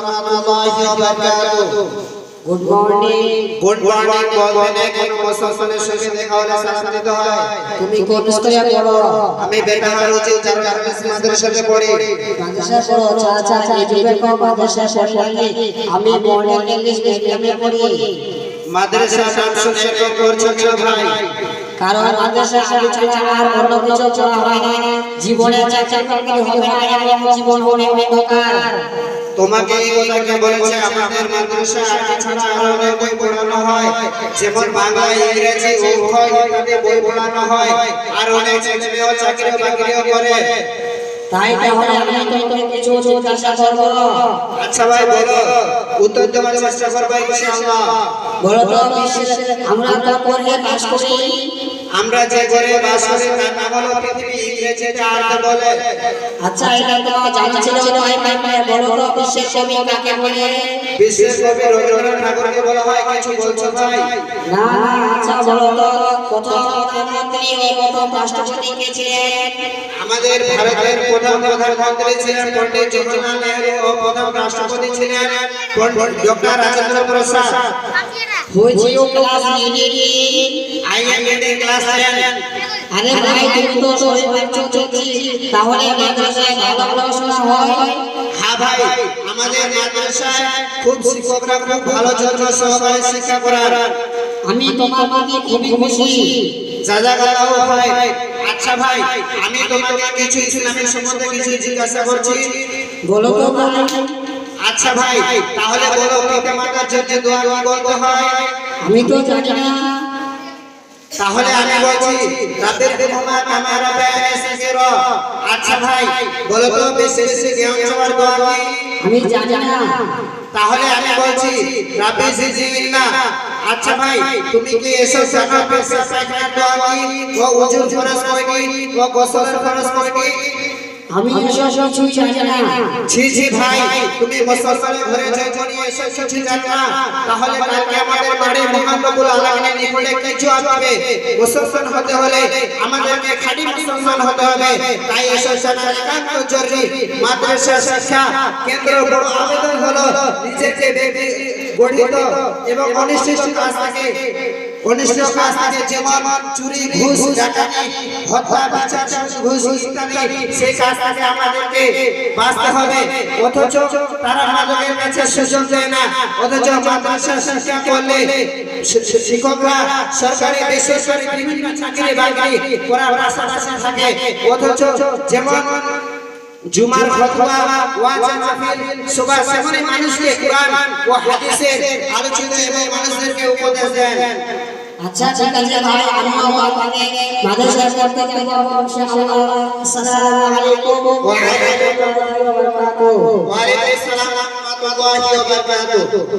রাহমাতুল্লাহি ওয়া বারাকাতুহু। Good morning. গুড মর্নিং বলতে কোন মুসলমানের সঙ্গে দেখা হলে সালাম দিতে হয়। তুমি কোন স্কুলে পড়ো? আমি বেটাহার উচিত জারুল মাদ্রাসাতে পড়ি। মাদ্রাসা পড়ো? আচ্ছা আচ্ছা, এই যুগে কো মাদ্রাসা পড়ি। আমি মডার্ন ইংলিশ মিডিয়ামে পড়ি। মাদ্রাসা নাম শুনে কেউ করছো না ভাই? কারণ মাদ্রাসা ছাড়া আর অন্য কিছু পড়া হয় না। জীবনে চাকরি বাকরি হবে না, এবং জীবন হবে অন্ধকার। তোমাকে এই কথা কে বলেছে? আমাদের মাদ্রাসা আরবি ছাড়া আরো অনেক বই পড়ানো হয়, যেমন বাংলা, ইংরেজি, উর্দু ইত্যাদি বই পড়ানো হয়। আর অনেক ছেলে মেয়েও চাকরি বাকরিও করে। তাই তাহলে আমি তোমাকে কিছু জিজ্ঞাসা করব। আচ্ছা ভাই বলো, উত্তর দেওয়ার চেষ্টা করব ইনশাআল্লাহ। বলো তো, আমরা তো পড়ে পাস করি। আমরা যে ঘরে বাস করি তার নাম হলো পৃথিবী, ইংরেজিতে আর্থ বলে। আচ্ছা, এটা তো জানা ছিল তাই বলো তো, বিশ্বের কবি কাকে বলে? বিশ্বের কবি রবীন্দ্রনাথ ঠাকুরকে বলা হয়। কিছু বলছো ভাই? না না, আচ্ছা বলো তো, প্রথম প্রধানমন্ত্রী ও প্রথম রাষ্ট্রপতি কে ছিলেন? আমাদের ভারতের প্রথম প্রধানমন্ত্রী ছিলেন পণ্ডিত জওহরলাল নেহেরু ও প্রথম রাষ্ট্রপতি ছিলেন doctor Rajendra Prasad. Which you class leading? I am in class 10. আরে ভাই, তুমি তো সবাই বাচ্চা চলছি, তাহলে মাদ্রাসায় ভালো পড়াশোনা হয়? হ্যাঁ ভাই, আমাদের মাদ্রাসায় খুব শিক্ষকরা খুব ভালো যত্ন সহকারে শিক্ষা করান। আমি তোমার প্রতি খুবই খুশি। জাযাকাল্লাহু ভাই। আচ্ছা ভাই, আমি তোমাকে কিছু ইসলামের সম্বন্ধে কিছু জিজ্ঞাসা করছি। বলো তো বলো। আচ্ছা ভাই, তাহলে বলো পিতামাতার জন্য দোয়া কি বলতে হয়? আমি তো জানি না। তাহলে আমি বলছি, রাব্বির বিরহমা কামা রাব্বায়ানি সগীরা। আচ্ছা ভাই, বলো তো বেশি বেশি জ্ঞান চাওয়ার দোয়া কি? আমি জানি না। তাহলে আমি বলছি, রাব্বি জিদনি। আচ্ছা ভাই, তুমি কি এসব জানো পেশা পায়খানার দোয়া কি? ও ওযুর ফরজ কয়টি? ও গোসলের ফরজ কয়টি? আমি এসব কিছু জানি না। জি জি ভাই, তুমি মুসলমানের ঘরে জন্ম নিয়ে এসব কিছু জানো না, তাহলে কালকে আমাদের মাঠে মহান রব্বুল আলামিনের নিকটে কি জবাব দেবে? মুসলমান হতে হলে আমাদেরকে খাঁটি মুসলমান হতে হবে। তাই এসব জানা একান্ত জরুরি। মাদ্রাসা শিক্ষা কেন্দ্র বড় আবেদন হলো নিজেকে গঠিত এবং অনিশ্চিত কাজ থেকে যেমন চুরি, ঘুষ, ডাকাতি, হত্যা, বিচার, ঘুষ ইত্যাদি, সেই কাজ থেকে আমাদেরকে বাঁচতে হবে। অথচ তারা আমাদের কাছে সুযোগ দেয় না। অথচ মাদ্রাসা শিক্ষা করলে শিক্ষকরা সরকারি বেসরকারি বিভিন্ন চাকরি বাকরি করার পাশাপাশি থাকে। অথচ যেমন জুমার খুতবা, ওয়াজ মাহফিল, সুবহ সেখানে মানুষকে কুরআন ও হাদিসের আলোচনা এবং মানুষদেরকে উপদেশ দেন। আচ্ছা ঠিক আছে ভাই, আমি আপনাকে মাদ্রাসায় পড়তে যাব ইনশাআল্লাহ। আসসালামু আলাইকুম ওয়া রাহমাতুল্লাহি ওয়া বারাকাতুহু। ওয়া আলাইকুম আসসালাম ওয়া রাহমাতুল্লাহি ওয়া বারাকাতুহু।